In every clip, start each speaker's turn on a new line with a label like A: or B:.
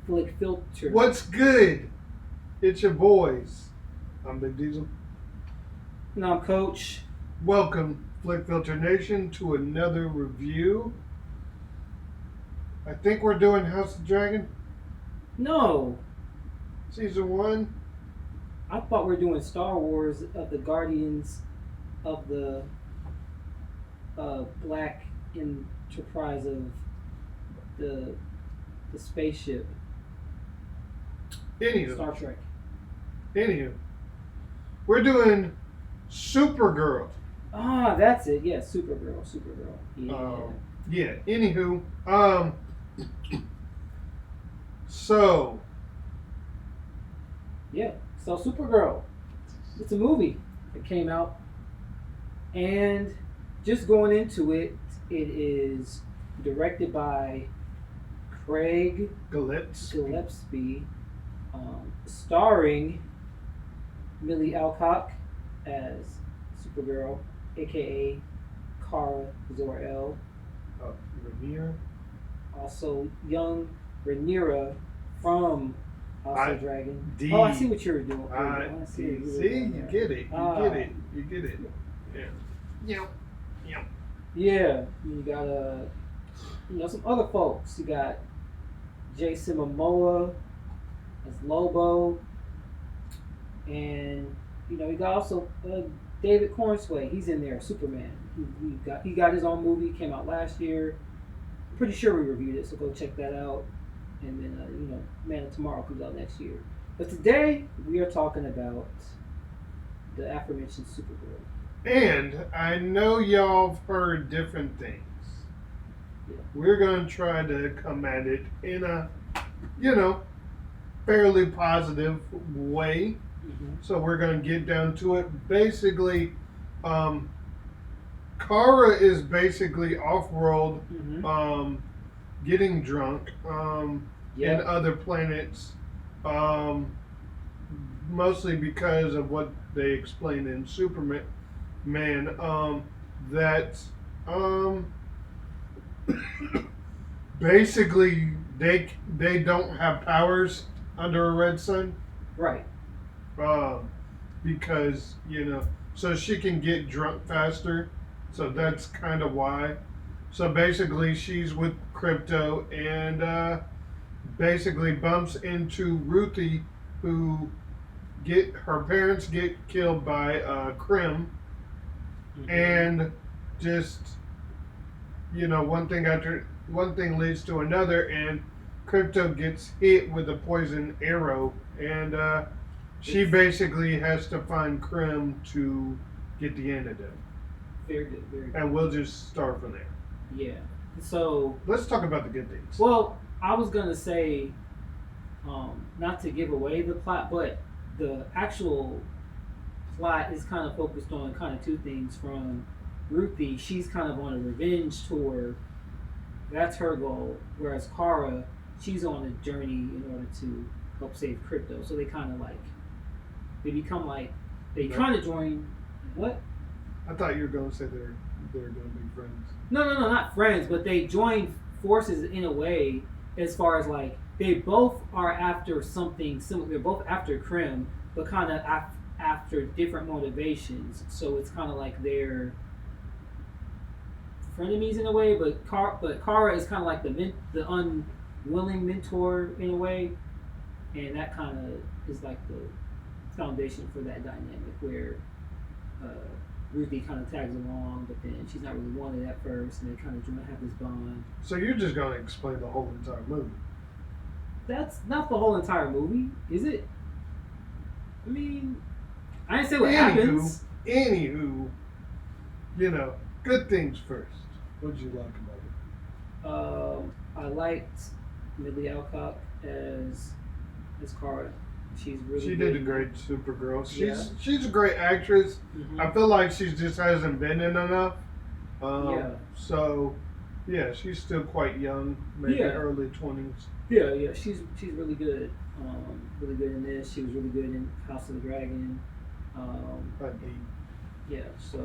A: Flick Filter.
B: What's good? It's your boys. I'm Big Diesel.
A: And I'm Coach.
B: Welcome, Flick Filter Nation, to another review. I think we're doing House of Dragon,
A: No,
B: Season 1.
A: I thought we were doing Star Wars of the Guardians of the Black Enterprise of the spaceship.
B: Anywho,
A: Star Trek.
B: we're doing Supergirl.
A: Ah, that's it. Yeah, Supergirl. Yeah.
B: Anywho, so
A: Yeah. So Supergirl. It's a movie that came out, and just going into it, it is directed by Craig Gillespie, starring Millie Alcock as Supergirl, aka Kara Zor-El.
B: Rhaenyra.
A: Also, young Rhaenyra from House of Dragon.
B: D.
A: Oh, I see what you're doing.
B: See, you get it. You get it. Yeah.
A: Yeah, you got some other folks. You got Jason Momoa as Lobo, and you got also David Cornsway. He's in there, Superman. He got his own movie. Came out last year. Pretty sure we reviewed it, so go check that out. And then Man of Tomorrow comes out next year. But today we are talking about the aforementioned Supergirl.
B: And I know y'all have heard different things.
A: Yeah.
B: We're going to try to come at it in a, fairly positive way.
A: Mm-hmm.
B: So we're going to get down to it. Basically, Kara is basically off-world,
A: Mm-hmm.
B: getting drunk in other planets, mostly because of what they explained in Superman. That basically they don't have powers under a red sun.
A: Right.
B: Because so she can get drunk faster. So that's kind of why. So basically, she's with Crypto and basically bumps into Ruthie, who her parents get killed by Krim,
A: Mm-hmm.
B: and just one thing leads to another, and Crypto gets hit with a poison arrow, and she basically has to find Krim to get the antidote.
A: Very good. Very good.
B: And we'll just start from there.
A: Yeah. So
B: let's talk about the good things.
A: Well, I was gonna say, not to give away the plot, but the actual plot is kind of focused on kind of two things. From Ruthie, she's kind of on a revenge tour. That's her goal. Whereas Kara, she's on a journey in order to help save Crypto. So they kind of they kind of join. What?
B: I thought you were going to say they're going to be friends.
A: No, not friends, but they join forces in a way, as far as they both are after something similar. They're both after Krim, but kind of after different motivations. So it's kind of like they're frenemies in a way, but Kara is kind of like the unwilling mentor in a way, and that kind of is like the foundation for that dynamic where Ruthie kind of tags along, but then she's not really wanted at first, and they kind of have this bond.
B: So you're just going to explain the whole entire movie?
A: That's not the whole entire movie, is it? I mean, I didn't say what happens.
B: Anywho, good things first. What did you like about it?
A: I liked Millie Alcock as Kara. She
B: did a great Supergirl. She's a great actress.
A: Mm-hmm.
B: I feel like she just hasn't been in enough.
A: Yeah.
B: So, yeah, she's still quite young, maybe early 20s.
A: Yeah, she's really good. Really good in this. She was really good in House of the Dragon. Yeah, so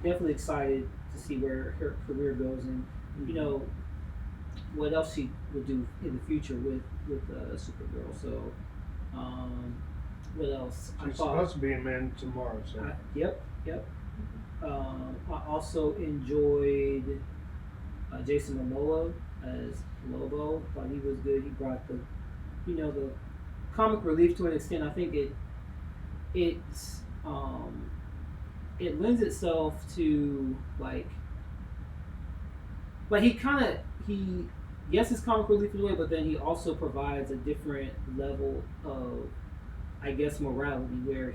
A: definitely excited to see where her career goes. And what else she would do in the future with Supergirl. So, um, what else? I
B: She's
A: thought.
B: supposed to be a man tomorrow, so.
A: Yep, yep. I also enjoyed Jason Momoa as Lobo. Thought he was good. He brought the comic relief to an extent. I think it's it lends itself to but he kind of he yes, it's comic relief in a way, but then he also provides a different level of, I guess, morality where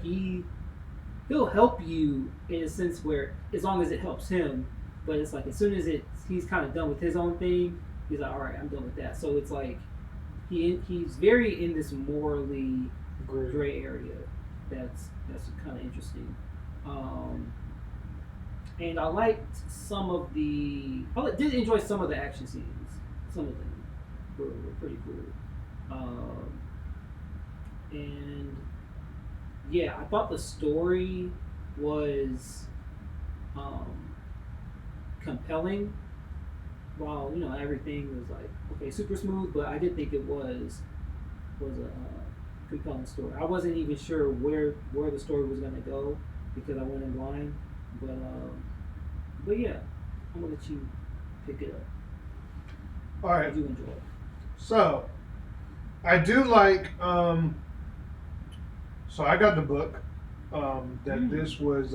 A: he'll help you in a sense where as long as it helps him, but it's like as soon as he's kind of done with his own thing, he's like, all right, I'm done with that. So it's like he's very in this morally gray area. That's kind of interesting. Um, and I liked did enjoy some of the action scenes. Some of them were pretty cool. And yeah, I thought the story was um, compelling. While everything was like okay, super smooth, but I did think it was a compelling story. I wasn't even sure where the story was gonna go because I went in blind, but yeah, I'm gonna let you pick it up.
B: All right.
A: Did you enjoy it?
B: So, I do like. So I got the book that this was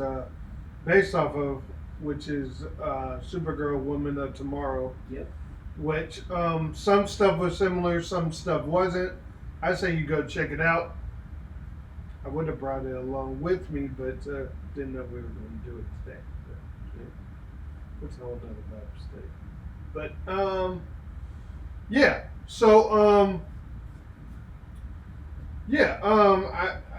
B: based off of, which is Supergirl, Woman of Tomorrow.
A: Yep.
B: Which some stuff was similar, some stuff wasn't. I say you go check it out. I would have brought it along with me, but didn't know we were going to do it today. But, yeah, it's a whole nother Bible study. But yeah. So yeah.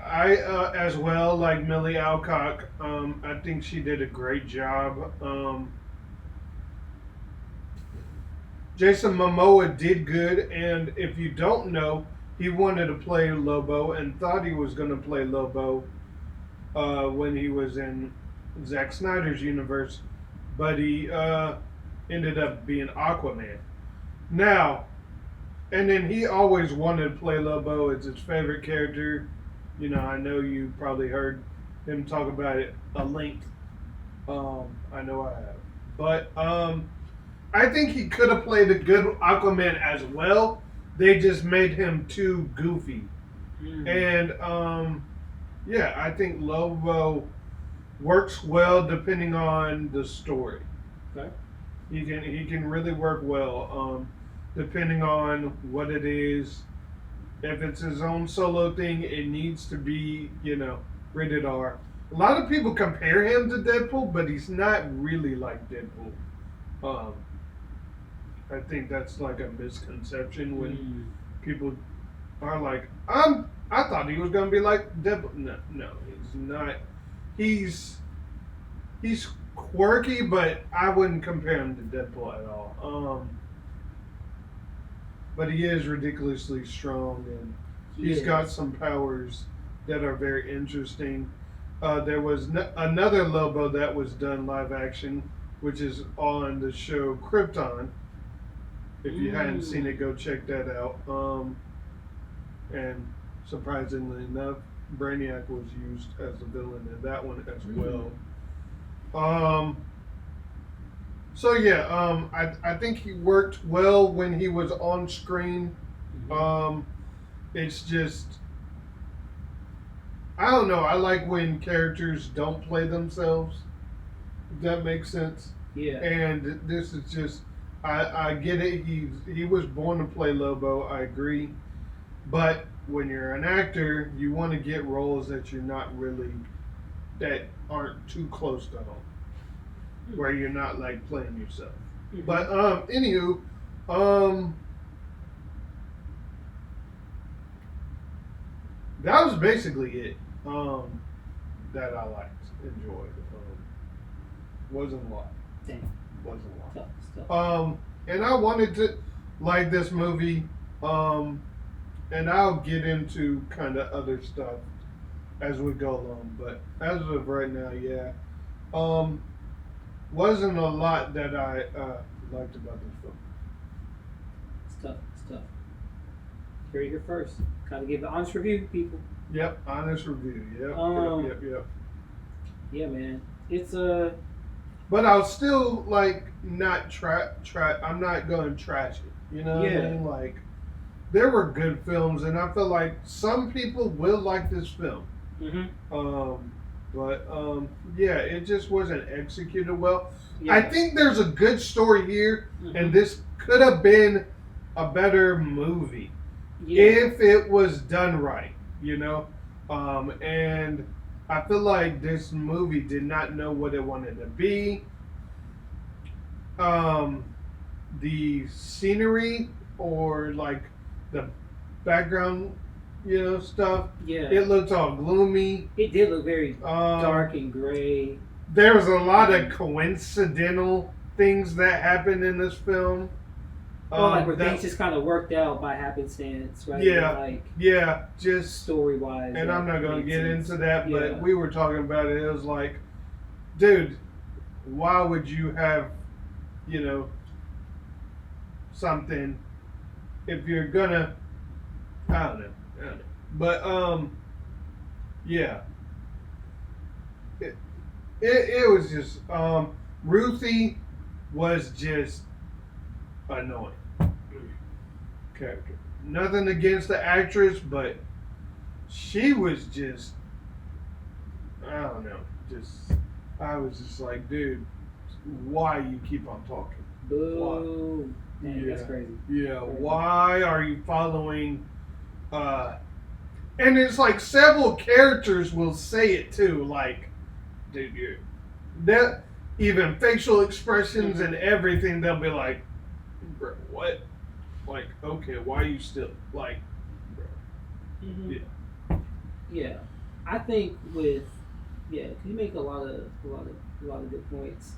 B: I as well like Millie Alcock. I think she did a great job. Jason Momoa did good, and if you don't know, he wanted to play Lobo and thought he was going to play Lobo when he was in Zack Snyder's universe, but he ended up being Aquaman. Now, and then he always wanted to play Lobo. It's his favorite character. I know you probably heard him talk about it a length. I know I have. But I think he could have played a good Aquaman as well. They just made him too goofy. And yeah, I think Lobo works well depending on the story.
A: Okay.
B: He can really work well depending on what it is. If it's his own solo thing, it needs to be, rated R. A lot of people compare him to Deadpool, but he's not really like Deadpool. I think that's like a misconception when people are like, I thought he was gonna be like Deadpool. No, he's not. He's quirky, but I wouldn't compare him to Deadpool at all. But he is ridiculously strong, and he's got some powers that are very interesting. There was another Lobo that was done live action, which is on the show Krypton. If you hadn't seen it, go check that out. And surprisingly enough, Brainiac was used as a villain in that one as well. So yeah, I think he worked well when he was on screen. It's just I don't know. I like when characters don't play themselves. If that makes sense.
A: Yeah.
B: And this is just I get it. He was born to play Lobo. I agree. But when you're an actor, you want to get roles that you're not really that aren't too close to home. Where you're not like playing yourself. But anywho, that was basically it. That I liked, enjoyed. Wasn't a lot.
A: Dang.
B: Wasn't a lot.
A: Tough.
B: And I wanted to like this movie. And I'll get into kind of other stuff as we go along. But as of right now, yeah. Wasn't a lot that I liked about this film.
A: It's tough. It's tough. Hear it here first. Gotta give the honest review, people.
B: Yep, honest review. Yep, yep.
A: Yeah, man. It's
B: But I'll still like not I'm not going to trash it. You know what I mean? Like, there were good films, and I feel like some people will like this film. But yeah, it just wasn't executed well. Yeah. I think there's a good story here, and this could have been a better movie if it was done right. You know, and I feel like this movie did not know what it wanted to be. The scenery or like the background, you know, stuff. Yeah. It looked all gloomy.
A: It did look very dark and gray.
B: There was a lot of coincidental things that happened in this film.
A: Like where things just kind of worked out by happenstance, right?
B: Yeah, just
A: story wise.
B: And I'm not going to get into that, but we were talking about it. It was like, dude, why would you have, you know, something if you're gonna, I don't know. But yeah, it was just Ruthie was just annoying character. Nothing against the actress, but she was just, I don't know, I was just like, dude, why you keep on talking?
A: Boo. Dang, that's crazy.
B: Yeah, why are you following and it's like several characters will say it too, like, dude, that even facial expressions and everything, they'll be like, bro, what? Like, okay, why are you still like, bro?
A: Yeah. I think you make a lot of good points.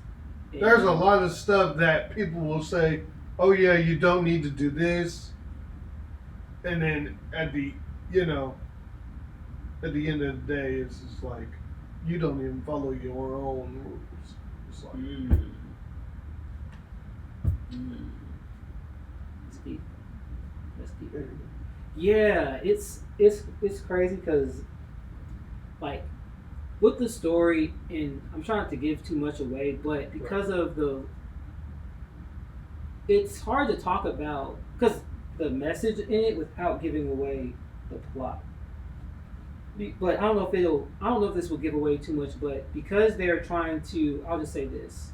A: And
B: there's a lot of stuff that people will say, oh yeah, you don't need to do this, and then at the end of the day, it's just like you don't even follow your own rules. It's like,
A: That's deep. Yeah, it's crazy because, like, with the story, and I'm trying not to give too much away, but because of it's hard to talk about because the message in it without giving away the plot. But I don't know if this will give away too much, but because they're trying to, I'll just say this: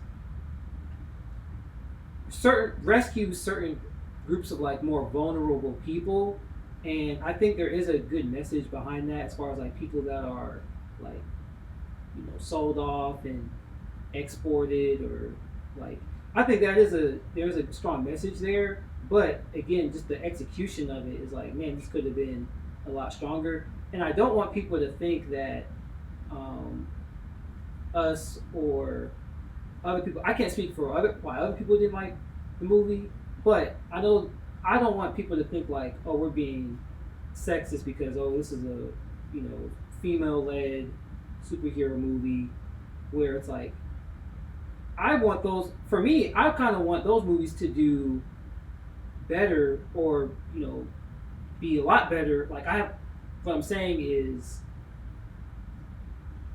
A: rescue certain groups of like more vulnerable people, and I think there is a good message behind that as far as like people that are like, you know, sold off and exported, or like, I think there's a strong message there. But again, just the execution of it is like, man, this could have been a lot stronger. And I don't want people to think that us or other people, I can't speak for why other people didn't like the movie, but I don't want people to think like, oh, we're being sexist because, oh, this is a, you know, female-led superhero movie, where it's like, I want those, for me, I kind of want those movies to do better, or, you know, be a lot better. Like, what I'm saying is,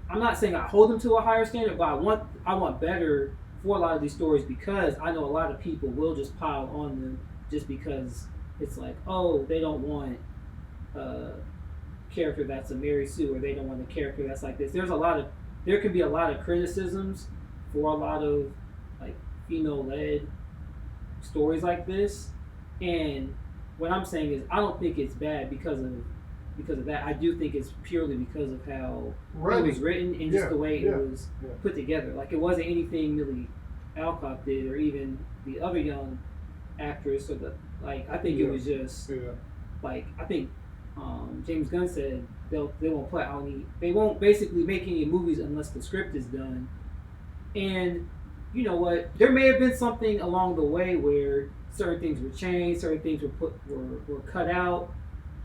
A: I'm not saying I hold them to a higher standard, but I want better for a lot of these stories, because I know a lot of people will just pile on them just because it's like, oh, they don't want a character that's a Mary Sue, or they don't want a character that's like this. There can be a lot of criticisms for a lot of like female-led stories like this, and what I'm saying is, I don't think it's bad because of that. I do think it's purely because of how it was written and just the way it was put together. Like, it wasn't anything Millie Alcock did, or even the other young actress, or I think it was just like, I think James Gunn said they won't put out they won't basically make any movies unless the script is done. And you know what? There may have been something along the way where certain things were changed, certain things were cut out.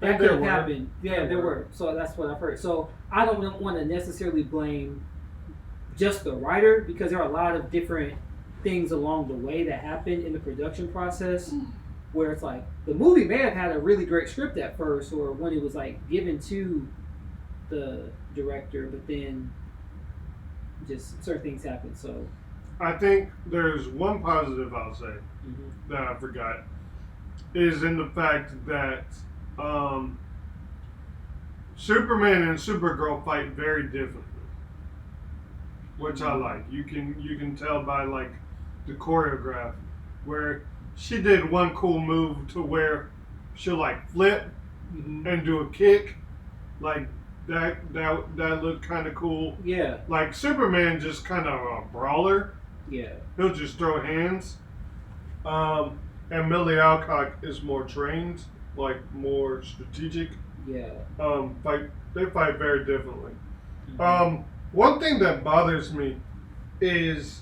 A: That could have happened. Yeah, there were. So that's what I've heard. So I don't want to necessarily blame just the writer, because there are a lot of different things along the way that happened in the production process where it's like the movie may have had a really great script at first, or when it was like given to the director, but then just certain things happen. So
B: I think there's one positive I'll say that I forgot is in the fact that Superman and Supergirl fight very differently, which I like. You can tell by like the choreograph where she did one cool move to where she'll like flip and do a kick, like that looked kind of cool.
A: yeah,
B: Like Superman just kind of a brawler.
A: yeah,
B: He'll just throw hands. And Millie Alcock is more trained, like more strategic.
A: yeah.
B: They fight very differently. One thing that bothers me is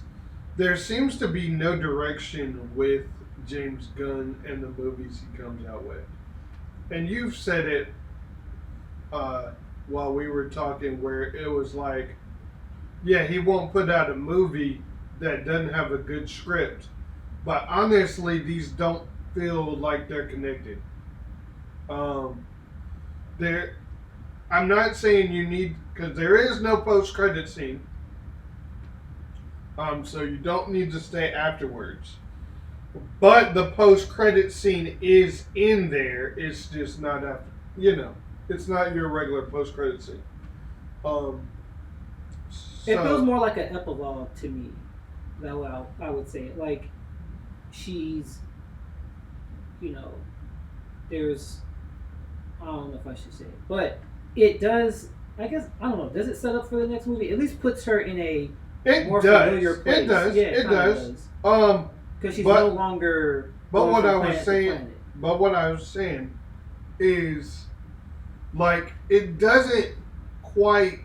B: there seems to be no direction with James Gunn and the movies he comes out with. And you've said it while we were talking, where it was like, yeah, he won't put out a movie that doesn't have a good script. But honestly, these don't feel like they're connected. I'm not saying you need, because there is no post-credit scene. So you don't need to stay afterwards. But the post-credit scene is in there. It's just not after, it's not your regular post-credit scene.
A: It feels more like an epilogue to me. That way I would say it. Like, she's, there's, I don't know if I should say it, but it does, I guess, I don't know, does it set up for the next movie? At least puts her in a more familiar place.
B: It does.
A: Yeah,
B: it does.
A: Because she's no longer.
B: But what I was saying is, like, it doesn't quite.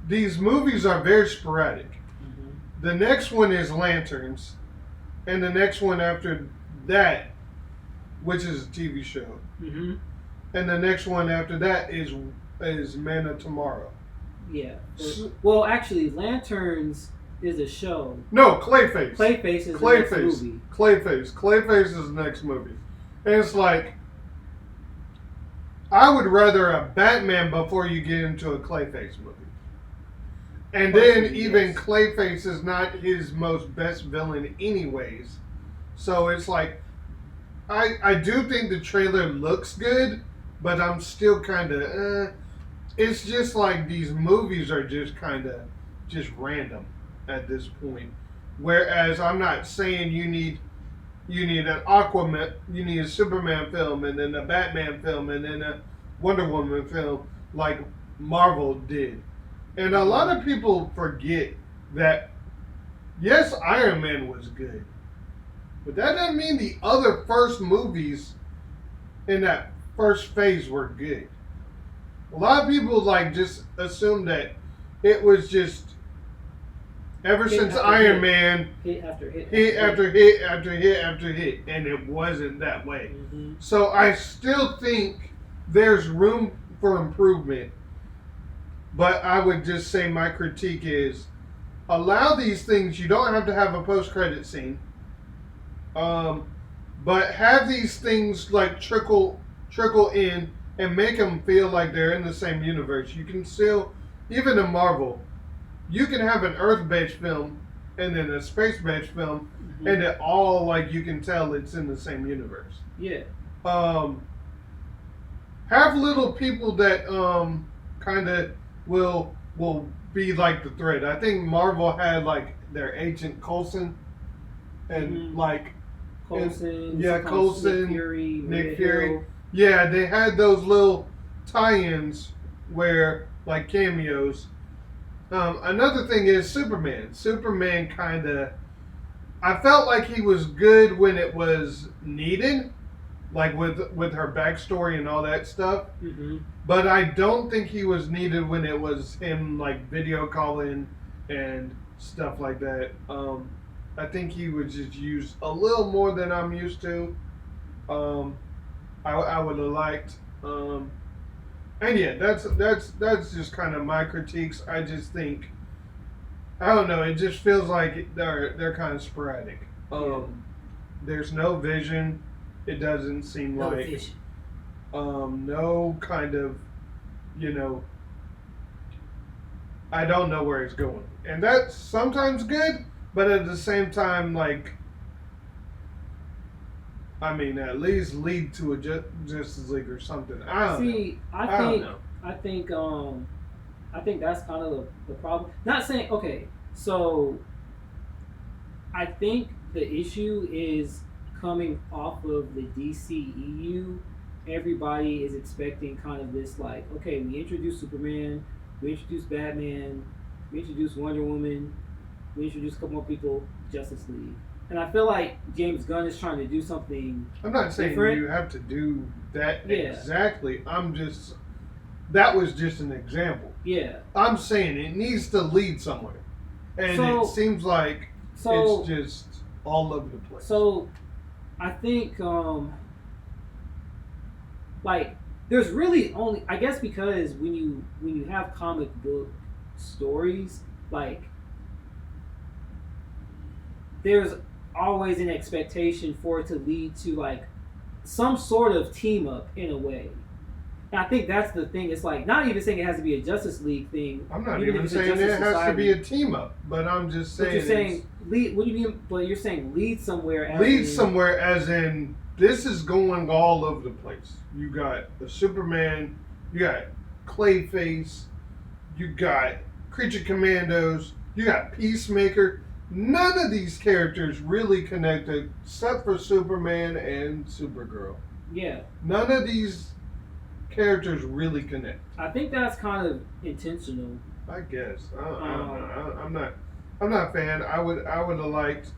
B: These movies are very sporadic. The next one is Lanterns, and the next one after that, which is a TV show, and the next one after that is Man of Tomorrow.
A: Yeah. Well, actually, Lanterns is a show.
B: No, Clayface.
A: Clayface is the next movie.
B: Clayface is the next movie, and it's like, I would rather a Batman before you get into a Clayface movie. And then even Clayface is not his most best villain anyways. So it's like, I do think the trailer looks good, but I'm still kind of, it's just like these movies are just kind of just random at this point. Whereas I'm not saying you need an Aquaman, you need a Superman film, and then a Batman film, and then a Wonder Woman film like Marvel did. And a lot of people forget that, yes, Iron Man was good. But that doesn't mean the other first movies in that first phase were good. A lot of people just assume that it was just ever since Iron Man,
A: hit after hit
B: after hit, and it wasn't that way. So I still think there's room for improvement. But I would just say my critique is, allow these things. You don't have to have a post-credit scene. But have these things like trickle in and make them feel like they're in the same universe. You can still, even in Marvel, you can have an Earth-based film and then a space-based film, and it all, like, you can tell it's in the same universe.
A: Yeah.
B: Have little people that kind of will be like the thread. I think Marvel had like their Agent Coulson and
A: Coulson,
B: Nick Fury. Yeah, they had those little tie-ins where like cameos. Another thing is Superman. Superman kind of, I felt like he was good when it was needed, like with her backstory and all that stuff. But I don't think he was needed when it was him like video calling and stuff like that. I think he was just used a little more than I'm used to. I would have liked. And yeah, that's just kind of my critiques. I just think, I don't know. It just feels like they're kind of sporadic. There's no vision. It doesn't seem
A: No
B: like
A: vision.
B: no kind of, you know, I don't know where it's going, and that's sometimes good, but at the same time, like, I mean, at least lead to a Justice League or something. I don't know.
A: See,
B: I don't know.
A: I think that's kind of the problem. Not saying okay, so I think the issue is coming off of the DCEU. Everybody is expecting kind of this like, okay, we introduced Superman, we introduced Batman, we introduced Wonder Woman, we introduced a couple more people, Justice League. And I feel like James Gunn is trying to do something
B: I'm not saying
A: different.
B: you have to do that
A: Yeah.
B: exactly. I'm just that was just an example.
A: Yeah.
B: I'm saying it needs to lead somewhere, and
A: So-
B: it seems like
A: So
B: it's just all over the place.
A: So, I think, like, there's really only, I guess, because when you have comic book stories, like, there's always an expectation for it to lead to like some sort of team up in a way. And I think that's the thing. It's like not even saying it has to be a Justice League thing.
B: I'm not
A: if
B: even
A: it's a
B: saying it
A: Justice
B: has to
A: Society.
B: be a team up, but I'm just
A: But
B: saying
A: you're saying lead. What do you mean? But you're saying lead somewhere. As
B: lead
A: in-
B: somewhere, as in this is going all over the place. You got the Superman, you got Clayface, you got Creature Commandos, you got Peacemaker. None of these characters really connected except for Superman and Supergirl.
A: Yeah,
B: None of these characters really connect.
A: I think that's kind of intentional.
B: I guess. I don't know. I'm not a fan. I would have liked.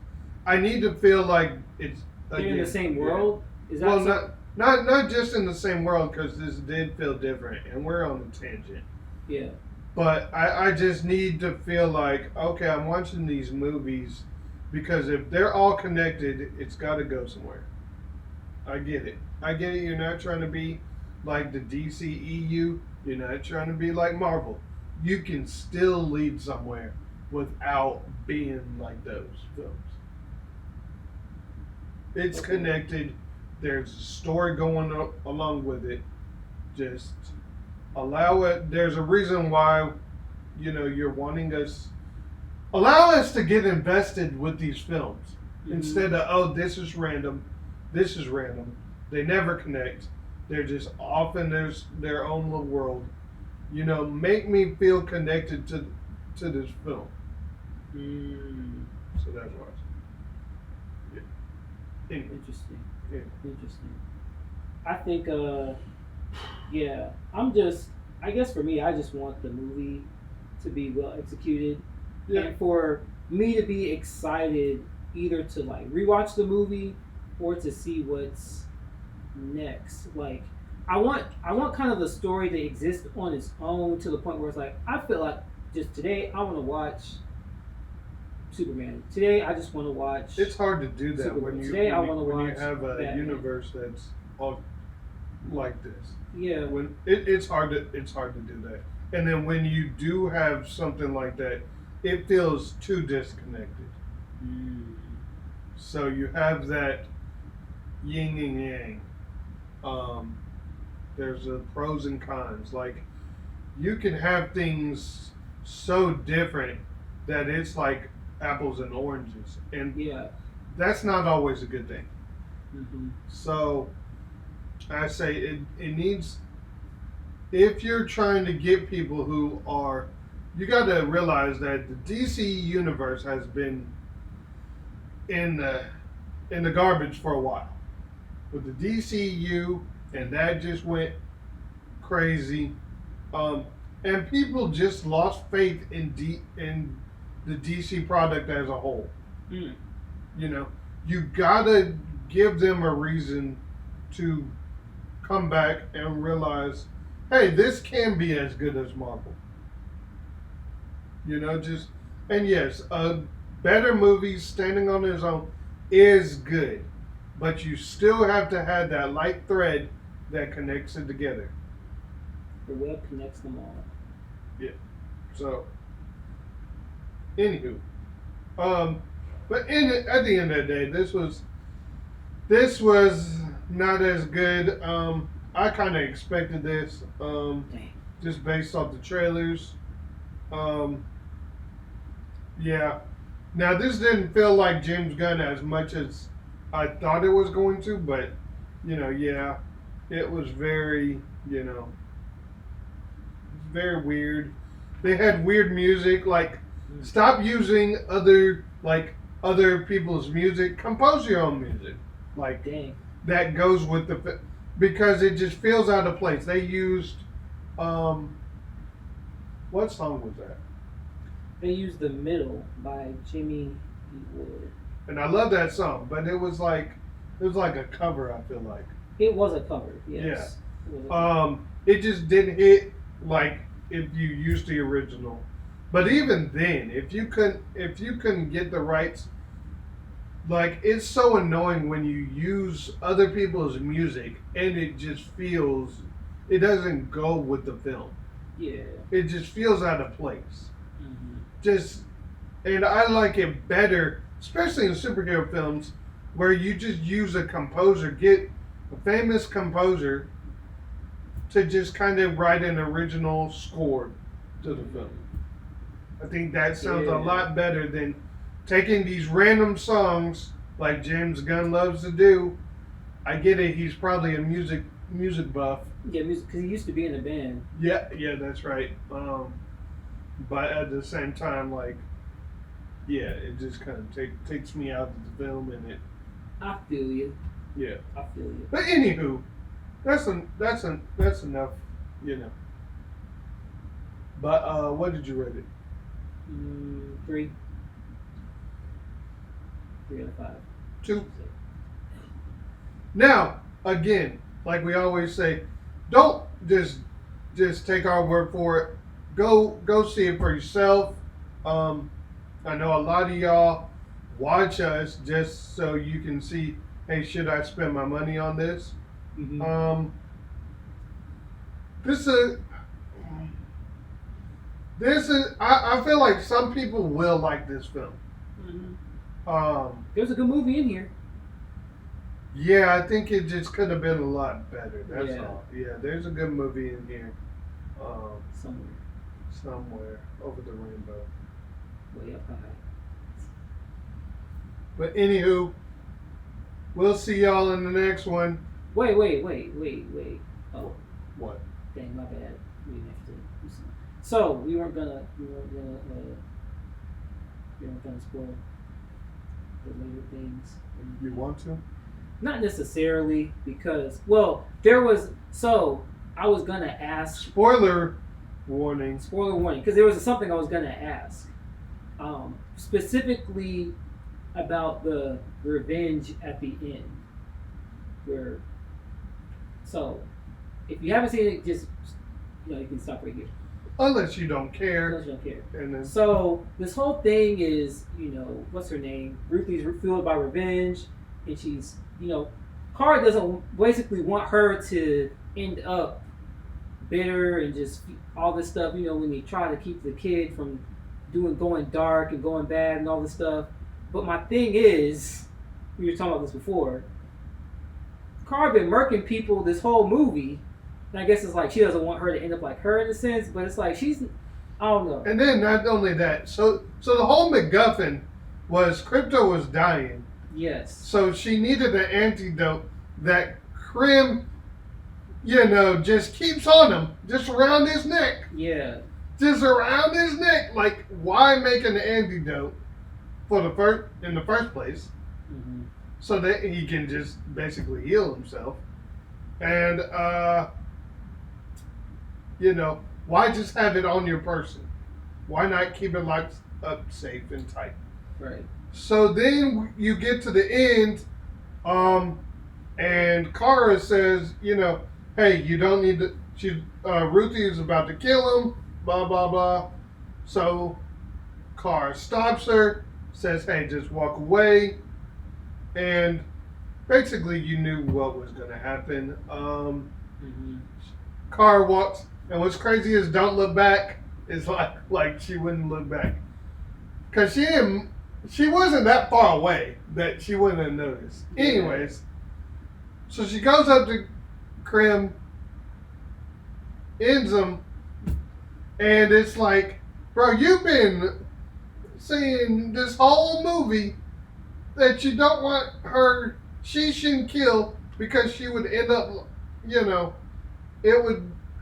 B: I need to feel like it's
A: They're in the
B: again,
A: same
B: yeah.
A: world. Is that
B: Well,
A: some-
B: not just in the same world, because this did feel different, and we're on a tangent.
A: Yeah.
B: But I just need to feel like, okay, I'm watching these movies because if they're all connected, it's got to go somewhere. I get it. You're not trying to be like the DCEU. You're not trying to be like Marvel. You can still lead somewhere without being like those films. It's
A: Okay.
B: connected. There's a story going along with it. Just allow it. There's a reason why, you're wanting us. Allow us to get invested with these films instead of, oh, this is random. This is random. They never connect. They're just off in their own little world. Make me feel connected to this film. So that's why. Yeah. Anyway.
A: Interesting.
B: Yeah.
A: Interesting. I think, yeah, I guess for me, I just want the movie to be well executed.
B: Yeah.
A: And for me to be excited either to like rewatch the movie or to see what's next. Like, I want kind of the story to exist on its own to the point where it's like, I feel like just today, I want to watch Superman. Today, I just want to watch.
B: It's hard to do that when you
A: Today, I
B: when,
A: wanna
B: you, when you
A: watch
B: have a
A: Batman.
B: universe that's all like this.
A: Yeah.
B: When it's hard to do that, and then when you do have something like that, it feels too disconnected. So you have that yin and yang. There's the pros and cons. Like, you can have things so different that it's like apples and oranges, and
A: Yeah.
B: that's not always a good thing.
A: Mm-hmm.
B: So I say it needs, if you're trying to get people who are, you got to realize that the DC universe has been in the garbage for a while with the DCU, and that just went crazy, and people just lost faith in the DC product as a whole. You gotta give them a reason to come back and realize, hey, this can be as good as Marvel. And yes, a better movie standing on its own is good, but you still have to have that light thread that connects it together.
A: The web connects them all.
B: So, anywho, but at the end of the day, this was This was not as good. I kind of expected this,
A: Dang.
B: just based off the trailers. Um, yeah. Now this didn't feel like James Gunn as much as I thought it was going to, but yeah, it was very, very weird. They had weird music. Like, stop using other people's music. Compose your own music. Like,
A: Dang.
B: that goes with because it just feels out of place. They used, what song was that?
A: They used The Middle by Jimmy E. Wood.
B: And I love that song, but it was like a cover. I feel like.
A: It was a cover, yes.
B: Yeah. It just didn't hit like if you used the original. But even then, if you couldn't get the rights, like, it's so annoying when you use other people's music and it doesn't go with the film.
A: Yeah.
B: It just feels out of place.
A: Mm-hmm.
B: And I like it better, especially in superhero films, where you just use a composer, get a famous composer to just kind of write an original score to the film. I think that sounds a lot better than taking these random songs like James Gunn loves to do. I get it; he's probably a music buff.
A: Yeah, music, because he used to be in a band.
B: Yeah, that's right. But at the same time, like, yeah, it just kind of takes me out of the film, and it.
A: I feel you.
B: Yeah,
A: I feel you.
B: but anywho, that's enough, But what did you rate it?
A: 3. 3 out of 5.
B: 2. Now, again, like we always say, don't just take our word for it. Go see it for yourself. I know a lot of y'all watch us just so you can see, hey, should I spend my money on this?
A: Mm-hmm.
B: This is I feel like some people will like this film.
A: Mm-hmm. There's a good movie in here.
B: Yeah, I think it just could have been a lot better. That's all. Yeah, there's a good movie in here. Somewhere over the rainbow.
A: Way up high.
B: But anywho, we'll see y'all in the next one.
A: Wait. Oh,
B: What?
A: dang, my bad. We have to do something. So we weren't gonna spoil the later things.
B: You want to?
A: Not necessarily, because there was. So I was gonna ask.
B: Spoiler warning.
A: Spoiler warning, because there was something I was gonna ask, specifically about the revenge at the end. So if you haven't seen it, just you can stop right here.
B: Unless you don't care.
A: Unless you don't care.
B: And then,
A: so this whole thing is, what's her name? Ruthie's fueled by revenge, and she's, Kara doesn't basically want her to end up bitter and just all this stuff. When they try to keep the kid from going dark and going bad and all this stuff. But my thing is, we were talking about this before. Kara been murking people this whole movie. And I guess it's like she doesn't want her to end up like her in a sense, but it's like I don't know.
B: And then not only that, so the whole MacGuffin was Crypto was dying.
A: Yes.
B: So she needed an antidote that Krim, just keeps on him, just around his neck.
A: Yeah.
B: Just around his neck. Like, why make an antidote in the first place?
A: Mm-hmm.
B: So that he can just basically heal himself. And why just have it on your person? Why not keep it locked up safe and tight?
A: Right.
B: So then you get to the end, and Kara says, hey, you don't need to. Ruthie is about to kill him. Blah blah blah. So Kara stops her, says, hey, just walk away, and basically you knew what was going to happen. Kara walks. And what's crazy is don't look back. It's like she wouldn't look back. Because she wasn't that far away that she wouldn't have noticed.
A: Yeah.
B: Anyways, So she goes up to Krim, ends him, and it's like, bro, you've been saying this whole movie that you don't want her, she shouldn't kill because she would end up, it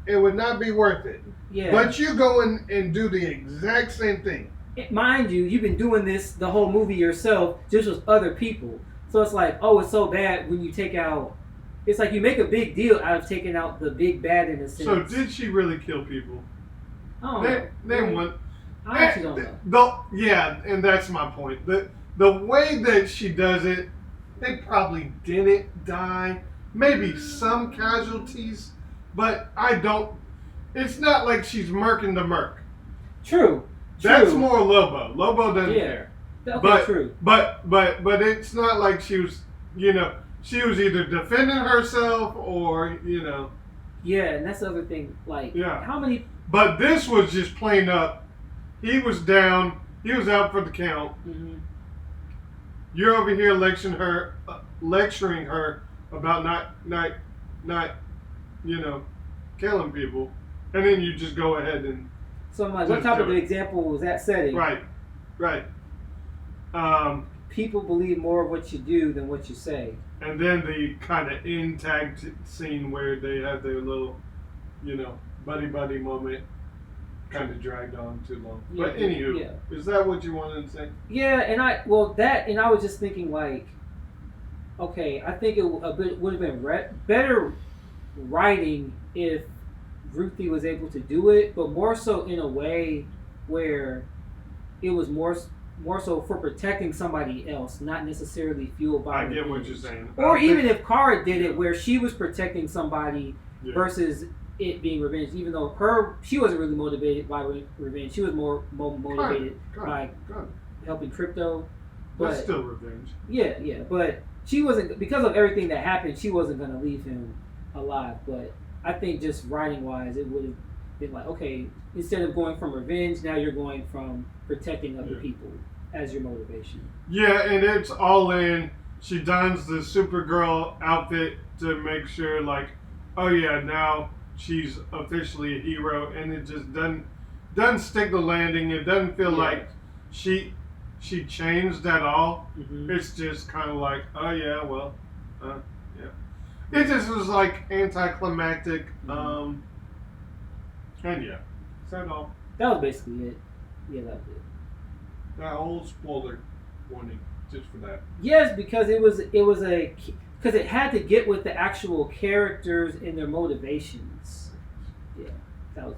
B: would not be worth it.
A: Yeah.
B: But you go in and do the exact same thing.
A: Mind you, you've been doing this the whole movie yourself, just with other people. So it's like, oh, it's so bad when you take out. It's like you make a big deal out of taking out the big bad in a sense.
B: So did she really kill people?
A: Oh,
B: Name one.
A: I actually don't know.
B: Yeah, and that's my point. The way that she does it, they probably didn't die. Maybe some casualties, but I don't. It's not like she's murking the merc.
A: True.
B: That's more Lobo. Lobo doesn't care.
A: Okay,
B: but,
A: true.
B: But it's not like she was, she was either defending herself or,
A: Yeah, and that's the other thing. Like, how many?
B: But this was just plain up. He was down. He was out for the count.
A: Mm-hmm.
B: You're over here lecturing her about not, killing people, and then you just go ahead and.
A: So I'm like, what type of example was that setting?
B: Right.
A: People believe more of what you do than what you say.
B: And then the kind of in tag scene where they had their little, buddy moment, kind of dragged on too long.
A: Yeah,
B: but anywho, is that what you wanted to say?
A: Yeah, and I was just thinking like, okay, I think it would have been better writing if Ruthie was able to do it, but more so in a way where it was more so for protecting somebody else, not necessarily fueled by.
B: I get what you're saying.
A: Or even if Kara did it, where she was protecting somebody versus it being revenge, even though she wasn't really motivated by revenge. She was more motivated by helping Crypto.
B: But still revenge.
A: Yeah, but she wasn't, because of everything that happened. She wasn't going to leave him alive, but. I think just writing wise, it would have been like, okay, instead of going from revenge, now you're going from protecting other people as your motivation.
B: Yeah, and it's all in. She dons the Supergirl outfit to make sure, like, oh yeah, now she's officially a hero, and it just doesn't stick the landing. It doesn't feel like she changed at all. Mm-hmm. It's just kind of like, oh yeah, well, yeah. It just was like anticlimactic. And is that all?
A: That was basically it. Yeah, that was it.
B: That whole spoiler warning, just for that.
A: Yes, because because it had to get with the actual characters and their motivations. Yeah, that was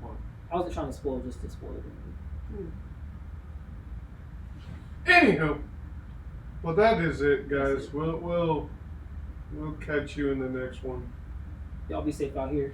A: why. I wasn't trying to spoil just to spoil it.
B: Anywho, well, that is it, guys. We'll catch you in the next one.
A: Y'all be safe out here.